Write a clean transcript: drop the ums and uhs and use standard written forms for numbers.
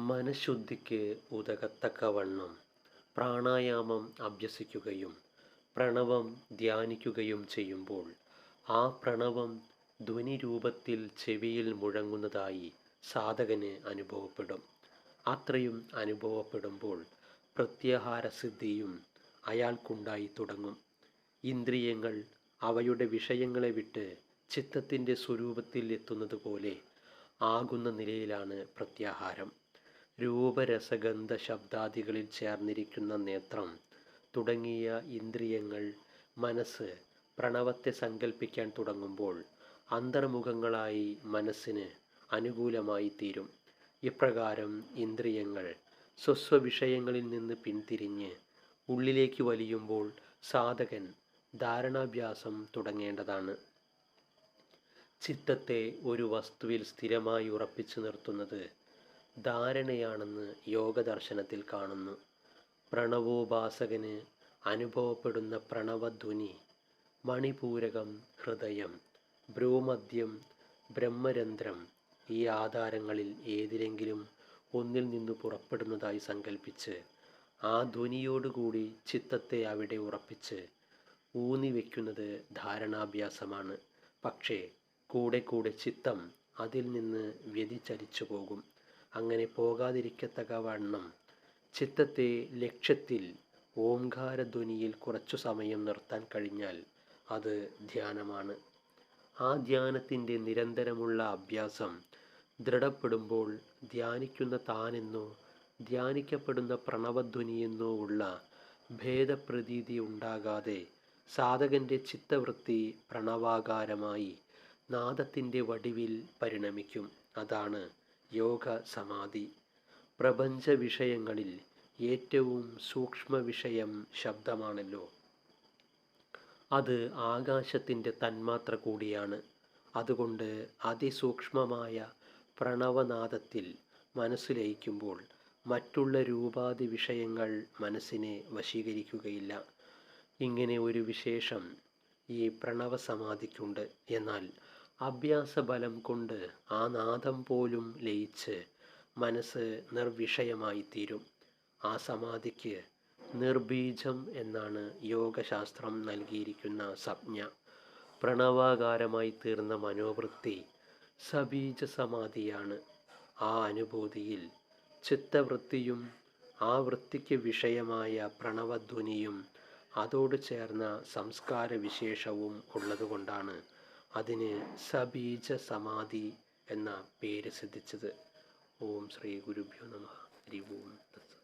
മനഃശുദ്ധിക്ക് ഉതകത്തക്കവണ്ണം പ്രാണായാമം അഭ്യസിക്കുകയും പ്രണവം ധ്യാനിക്കുകയും ചെയ്യുമ്പോൾ ആ പ്രണവം ധ്വനിരൂപത്തിൽ ചെവിയിൽ മുഴങ്ങുന്നതായി സാധകന് അനുഭവപ്പെടും. അത്രയും അനുഭവപ്പെടുമ്പോൾ പ്രത്യാഹാരസിദ്ധിയും അയാൾക്കുണ്ടായി തുടങ്ങും. ഇന്ദ്രിയങ്ങൾ അവയുടെ വിഷയങ്ങളെ വിട്ട് ചിത്തത്തിൻ്റെ സ്വരൂപത്തിൽ എത്തുന്നത് പോലെ ആകുന്ന നിലയിലാണ് പ്രത്യാഹാരം. രൂപരസഗന്ധ ശബ്ദാദികളിൽ ചേർന്നിരിക്കുന്ന നേത്രം തുടങ്ങിയ ഇന്ദ്രിയങ്ങൾ മനസ്സ് പ്രണവത്തെ സങ്കല്പിക്കാൻ തുടങ്ങുമ്പോൾ അന്തർമുഖങ്ങളായി മനസ്സിന് അനുകൂലമായി തീരും. ഇപ്രകാരം ഇന്ദ്രിയങ്ങൾ സ്വസ്വവിഷയങ്ങളിൽ നിന്ന് പിന്തിരിഞ്ഞ് ഉള്ളിലേക്ക് വലിയുമ്പോൾ സാധകൻ ധാരണാഭ്യാസം തുടങ്ങേണ്ടതാണ്. ചിത്തത്തെ ഒരു വസ്തുവിൽ സ്ഥിരമായി ഉറപ്പിച്ചു നിർത്തുന്നത് ധാരണയാണെന്ന് യോഗദർശനത്തിൽ കാണുന്നു. പ്രണവോപാസകന് അനുഭവപ്പെടുന്ന പ്രണവധ്വനി മണിപൂരകം, ഹൃദയം, ഭ്രൂമധ്യം, ബ്രഹ്മരന്ധ്രം ഈ ആധാരങ്ങളിൽ ഏതിലെങ്കിലും ഒന്നിൽ നിന്ന് പുറപ്പെടുന്നതായി സങ്കല്പിച്ച് ആ ധ്വനിയോടുകൂടി ചിത്തത്തെ അവിടെ ഉറപ്പിച്ച് ഊന്നിവെക്കുന്നത് ധാരണാഭ്യാസമാണ്. പക്ഷേ കൂടെ കൂടെ ചിത്തം അതിൽ നിന്ന് വ്യതിചലിച്ചു പോകും. അങ്ങനെ പോകാതിരിക്കത്തക്കവണ്ണം ചിത്തത്തെ ലക്ഷ്യത്തിൽ ഓംകാരധ്വനിയിൽ കുറച്ചു സമയം നിർത്താൻ കഴിഞ്ഞാൽ അത് ധ്യാനമാണ്. ആ ധ്യാനത്തിൻ്റെ നിരന്തരമുള്ള അഭ്യാസം ദൃഢപ്പെടുമ്പോൾ ധ്യാനിക്കുന്ന താനെന്നോ ധ്യാനിക്കപ്പെടുന്ന പ്രണവധ്വനിയെന്നോ ഉള്ള ഭേദപ്രതീതി ഉണ്ടാകാതെ സാധകൻ്റെ ചിത്തവൃത്തി പ്രണവാകാരമായി നാദത്തിൻ്റെ വടിവിൽ പരിണമിക്കും. അതാണ് യോഗ സമാധി. പ്രപഞ്ച വിഷയങ്ങളിൽ ഏറ്റവും സൂക്ഷ്മ വിഷയം ശബ്ദമാണല്ലോ. അത് ആകാശത്തിൻ്റെ തന്മാത്ര കൂടിയാണ്. അതുകൊണ്ട് അതിസൂക്ഷ്മമായ പ്രണവനാദത്തിൽ മനസ്സ് ലയിക്കുമ്പോൾ മറ്റുള്ള രൂപാദി വിഷയങ്ങൾ മനസ്സിനെ വശീകരിക്കുകയില്ല. ഇങ്ങനെ ഒരു വിശേഷം ഈ പ്രണവസമാധിക്കുണ്ട്. എന്നാൽ അഭ്യാസബലം കൊണ്ട് ആ നാദം പോലും ലയിച്ച് മനസ്സ് നിർവിഷയമായി തീരും. ആ സമാധിക്ക് നിർബീജം എന്നാണ് യോഗശാസ്ത്രം നൽകിയിരിക്കുന്ന സംജ്ഞ. പ്രണവാകാരമായി തീർന്ന മനോവൃത്തി സബീജ സമാധിയാണ്. ആ അനുഭൂതിയിൽ ചിത്തവൃത്തിയും ആ വൃത്തിക്ക് വിഷയമായ പ്രണവധ്വനിയും അതോട് ചേർന്ന സംസ്കാര വിശേഷവും ഉള്ളതുകൊണ്ടാണ് അതിന് സബീജ സമാധി എന്ന പേര് സിദ്ധിച്ചത്. ഓം ശ്രീ ഗുരുഭ്യോ നമഃ. ഹരി